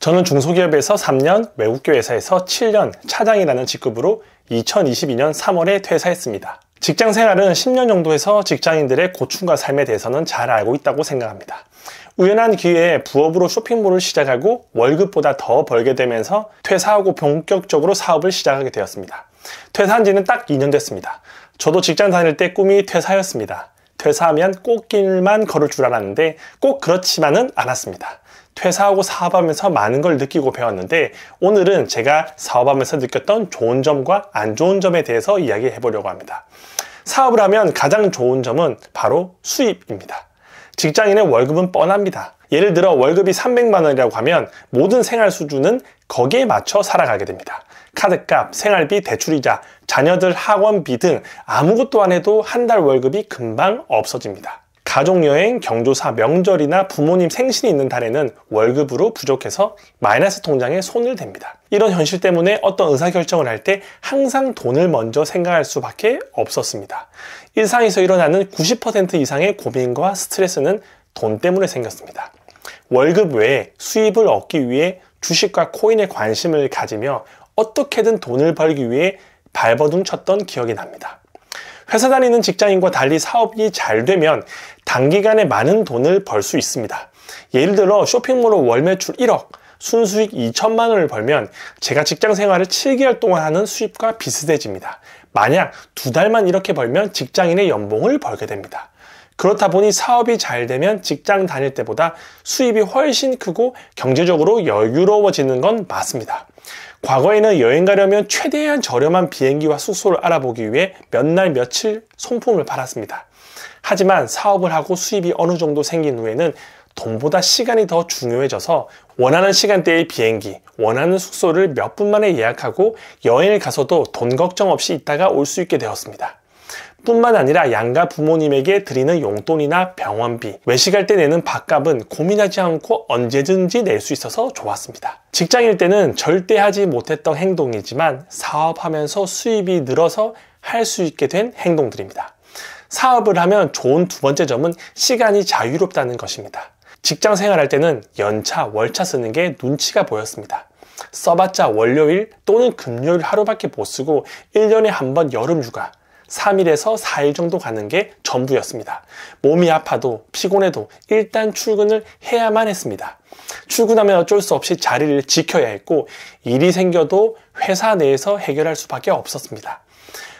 저는 중소기업에서 3년, 외국계 회사에서 7년 차장이라는 직급으로 2022년 3월에 퇴사했습니다. 직장 생활은 10년 정도 해서 직장인들의 고충과 삶에 대해서는 잘 알고 있다고 생각합니다. 우연한 기회에 부업으로 쇼핑몰을 시작하고 월급보다 더 벌게 되면서 퇴사하고 본격적으로 사업을 시작하게 되었습니다. 퇴사한 지는 딱 2년 됐습니다. 저도 직장 다닐 때 꿈이 퇴사였습니다. 퇴사하면 꽃길만 걸을 줄 알았는데 꼭 그렇지만은 않았습니다. 퇴사하고 사업하면서 많은 걸 느끼고 배웠는데 오늘은 제가 사업하면서 느꼈던 좋은 점과 안 좋은 점에 대해서 이야기해 보려고 합니다. 사업을 하면 가장 좋은 점은 바로 수입입니다. 직장인의 월급은 뻔합니다. 예를 들어 월급이 300만 원이라고 하면 모든 생활 수준은 거기에 맞춰 살아가게 됩니다. 카드값, 생활비, 대출이자, 자녀들 학원비 등 아무것도 안 해도 한 달 월급이 금방 없어집니다. 가족여행, 경조사, 명절이나 부모님 생신이 있는 달에는 월급으로 부족해서 마이너스 통장에 손을 댑니다. 이런 현실 때문에 어떤 의사결정을 할 때 항상 돈을 먼저 생각할 수밖에 없었습니다. 일상에서 일어나는 90% 이상의 고민과 스트레스는 돈 때문에 생겼습니다. 월급 외에 수입을 얻기 위해 주식과 코인에 관심을 가지며 어떻게든 돈을 벌기 위해 발버둥 쳤던 기억이 납니다. 회사 다니는 직장인과 달리 사업이 잘 되면 단기간에 많은 돈을 벌 수 있습니다. 예를 들어 쇼핑몰로 월 매출 1억, 순수익 2천만 원을 벌면 제가 직장 생활을 7개월 동안 하는 수입과 비슷해집니다. 만약 2달만 이렇게 벌면 직장인의 연봉을 벌게 됩니다. 그렇다 보니 사업이 잘 되면 직장 다닐 때보다 수입이 훨씬 크고 경제적으로 여유로워지는 건 맞습니다. 과거에는 여행 가려면 최대한 저렴한 비행기와 숙소를 알아보기 위해 몇 날 며칠 손품을 팔았습니다. 하지만 사업을 하고 수입이 어느 정도 생긴 후에는 돈보다 시간이 더 중요해져서 원하는 시간대의 비행기, 원하는 숙소를 몇 분 만에 예약하고 여행을 가서도 돈 걱정 없이 있다가 올 수 있게 되었습니다. 뿐만 아니라 양가 부모님에게 드리는 용돈이나 병원비, 외식할 때 내는 밥값은 고민하지 않고 언제든지 낼 수 있어서 좋았습니다. 직장일 때는 절대 하지 못했던 행동이지만 사업하면서 수입이 늘어서 할 수 있게 된 행동들입니다. 사업을 하면 좋은 두 번째 점은 시간이 자유롭다는 것입니다. 직장 생활할 때는 연차, 월차 쓰는 게 눈치가 보였습니다. 써봤자 월요일 또는 금요일 하루밖에 못 쓰고 1년에 한 번 여름휴가, 3일에서 4일 정도 가는 게 전부였습니다. 몸이 아파도 피곤해도 일단 출근을 해야만 했습니다. 출근하면 어쩔 수 없이 자리를 지켜야 했고 일이 생겨도 회사 내에서 해결할 수밖에 없었습니다.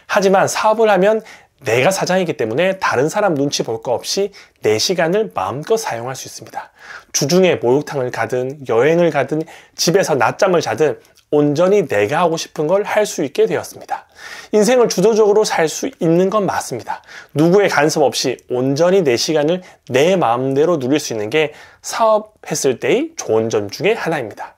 하지만 사업을 하면 내가 사장이기 때문에 다른 사람 눈치 볼 거 없이 내 시간을 마음껏 사용할 수 있습니다. 주중에 목욕탕을 가든 여행을 가든 집에서 낮잠을 자든 온전히 내가 하고 싶은 걸 할 수 있게 되었습니다. 인생을 주도적으로 살 수 있는 건 맞습니다. 누구의 간섭 없이 온전히 내 시간을 내 마음대로 누릴 수 있는 게 사업했을 때의 좋은 점 중에 하나입니다.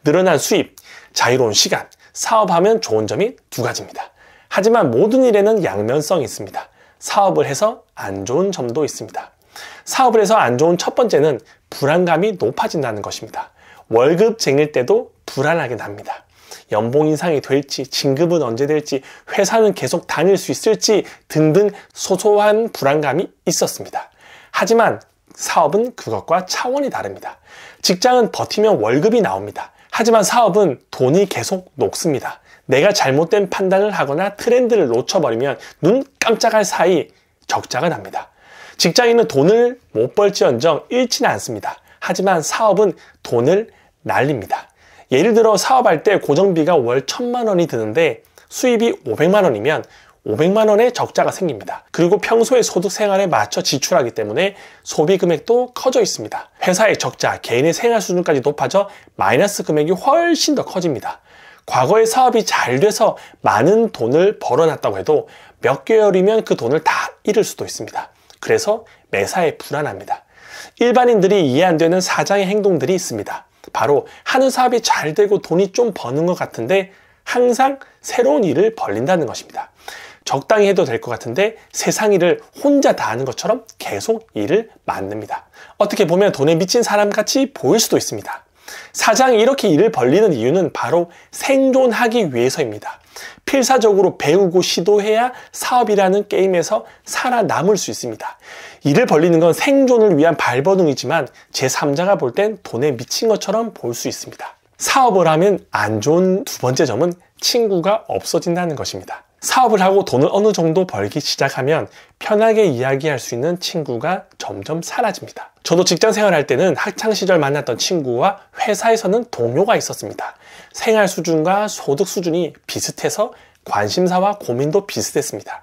늘어난 수입, 자유로운 시간, 사업하면 좋은 점이 두 가지입니다. 하지만 모든 일에는 양면성이 있습니다. 사업을 해서 안 좋은 점도 있습니다. 사업을 해서 안 좋은 첫 번째는 불안감이 높아진다는 것입니다. 월급쟁일 때도 불안하게 납니다. 연봉 인상이 될지, 진급은 언제 될지, 회사는 계속 다닐 수 있을지 등등 소소한 불안감이 있었습니다. 하지만 사업은 그것과 차원이 다릅니다. 직장은 버티면 월급이 나옵니다. 하지만 사업은 돈이 계속 녹습니다. 내가 잘못된 판단을 하거나 트렌드를 놓쳐버리면 눈 깜짝할 사이 적자가 납니다. 직장인은 돈을 못 벌지언정 잃지는 않습니다. 하지만 사업은 돈을 날립니다. 예를 들어 사업할 때 고정비가 월 1,000만 원이 드는데 수입이 500만 원이면 500만 원의 적자가 생깁니다. 그리고 평소에 소득 생활에 맞춰 지출하기 때문에 소비 금액도 커져 있습니다. 회사의 적자, 개인의 생활 수준까지 높아져 마이너스 금액이 훨씬 더 커집니다. 과거에 사업이 잘 돼서 많은 돈을 벌어놨다고 해도 몇 개월이면 그 돈을 다 잃을 수도 있습니다. 그래서 매사에 불안합니다. 일반인들이 이해 안 되는 사장의 행동들이 있습니다. 바로 하는 사업이 잘 되고 돈이 좀 버는 것 같은데 항상 새로운 일을 벌린다는 것입니다. 적당히 해도 될 것 같은데 세상 일을 혼자 다 하는 것처럼 계속 일을 만듭니다. 어떻게 보면 돈에 미친 사람같이 보일 수도 있습니다. 사장이 이렇게 일을 벌리는 이유는 바로 생존하기 위해서입니다. 필사적으로 배우고 시도해야 사업이라는 게임에서 살아남을 수 있습니다. 일을 벌리는 건 생존을 위한 발버둥이지만 제3자가 볼 땐 돈에 미친 것처럼 볼 수 있습니다. 사업을 하면 안 좋은 두 번째 점은 친구가 없어진다는 것입니다. 사업을 하고 돈을 어느 정도 벌기 시작하면 편하게 이야기할 수 있는 친구가 점점 사라집니다. 저도 직장 생활할 때는 학창시절 만났던 친구와 회사에서는 동료가 있었습니다. 생활 수준과 소득 수준이 비슷해서 관심사와 고민도 비슷했습니다.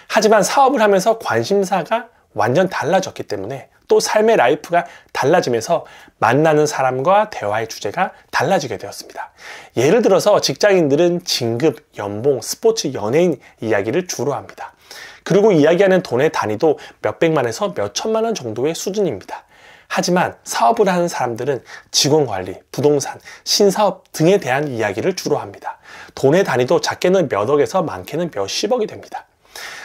하지만 사업을 하면서 관심사가 완전 달라졌기 때문에 또 삶의 라이프가 달라지면서 만나는 사람과 대화의 주제가 달라지게 되었습니다. 예를 들어서 직장인들은 진급, 연봉, 스포츠, 연예인 이야기를 주로 합니다. 그리고 이야기하는 돈의 단위도 몇백만에서 몇천만 원 정도의 수준입니다. 하지만 사업을 하는 사람들은 직원관리, 부동산, 신사업 등에 대한 이야기를 주로 합니다. 돈의 단위도 작게는 몇 억에서 많게는 몇십억이 됩니다.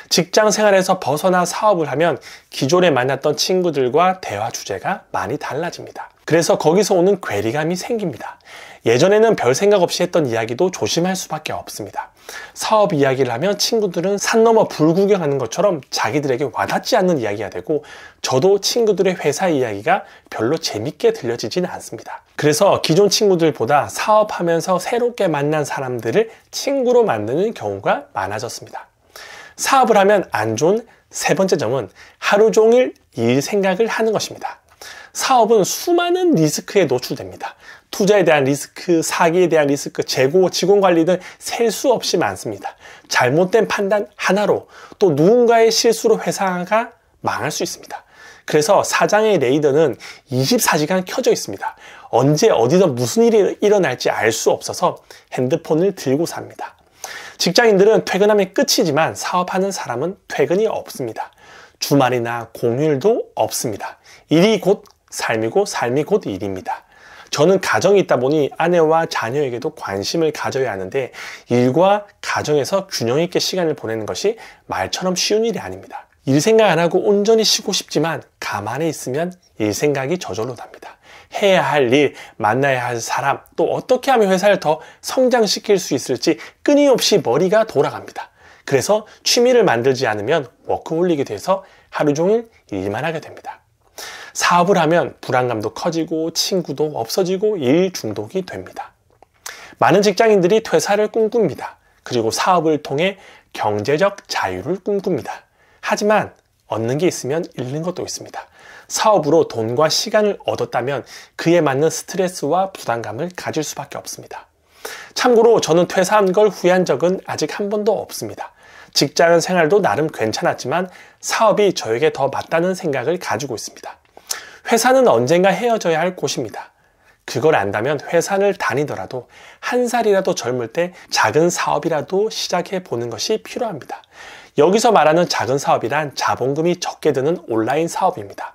직장 생활에서 벗어나 사업을 하면 기존에 만났던 친구들과 대화 주제가 많이 달라집니다. 그래서 거기서 오는 괴리감이 생깁니다. 예전에는 별 생각 없이 했던 이야기도 조심할 수밖에 없습니다. 사업 이야기를 하면 친구들은 산 넘어 불 구경하는 것처럼 자기들에게 와닿지 않는 이야기가 되고 저도 친구들의 회사 이야기가 별로 재밌게 들려지지는 않습니다. 그래서 기존 친구들보다 사업하면서 새롭게 만난 사람들을 친구로 만드는 경우가 많아졌습니다. 사업을 하면 안 좋은 세 번째 점은 하루 종일 일 생각을 하는 것입니다. 사업은 수많은 리스크에 노출됩니다. 투자에 대한 리스크, 사기에 대한 리스크, 재고, 직원 관리 등 셀 수 없이 많습니다. 잘못된 판단 하나로 또 누군가의 실수로 회사가 망할 수 있습니다. 그래서 사장의 레이더는 24시간 켜져 있습니다. 언제 어디서 무슨 일이 일어날지 알 수 없어서 핸드폰을 들고 삽니다. 직장인들은 퇴근하면 끝이지만 사업하는 사람은 퇴근이 없습니다. 주말이나 공휴일도 없습니다. 일이 곧 삶이고 삶이 곧 일입니다. 저는 가정이 있다 보니 아내와 자녀에게도 관심을 가져야 하는데 일과 가정에서 균형 있게 시간을 보내는 것이 말처럼 쉬운 일이 아닙니다. 일 생각 안 하고 온전히 쉬고 싶지만 가만히 있으면 일 생각이 저절로 납니다. 해야 할 일, 만나야 할 사람, 또 어떻게 하면 회사를 더 성장시킬 수 있을지 끊임없이 머리가 돌아갑니다. 그래서 취미를 만들지 않으면 워크홀릭이 돼서 하루 종일 일만 하게 됩니다. 사업을 하면 불안감도 커지고 친구도 없어지고 일 중독이 됩니다. 많은 직장인들이 퇴사를 꿈꿉니다. 그리고 사업을 통해 경제적 자유를 꿈꿉니다. 하지만 얻는 게 있으면 잃는 것도 있습니다. 사업으로 돈과 시간을 얻었다면 그에 맞는 스트레스와 부담감을 가질 수밖에 없습니다. 참고로 저는 퇴사한 걸 후회한 적은 아직 한 번도 없습니다. 직장 생활도 나름 괜찮았지만 사업이 저에게 더 맞다는 생각을 가지고 있습니다. 회사는 언젠가 헤어져야 할 곳입니다. 그걸 안다면 회사를 다니더라도 한 살이라도 젊을 때 작은 사업이라도 시작해 보는 것이 필요합니다. 여기서 말하는 작은 사업이란 자본금이 적게 드는 온라인 사업입니다.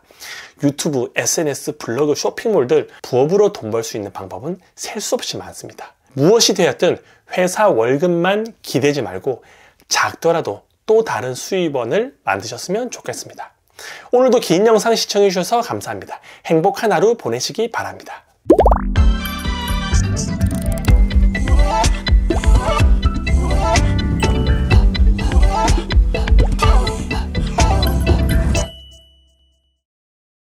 유튜브, SNS, 블로그, 쇼핑몰 등 부업으로 돈 벌 수 있는 방법은 셀 수 없이 많습니다. 무엇이 되었든 회사 월급만 기대지 말고 작더라도 또 다른 수입원을 만드셨으면 좋겠습니다. 오늘도 긴 영상 시청해 주셔서 감사합니다. 행복한 하루 보내시기 바랍니다.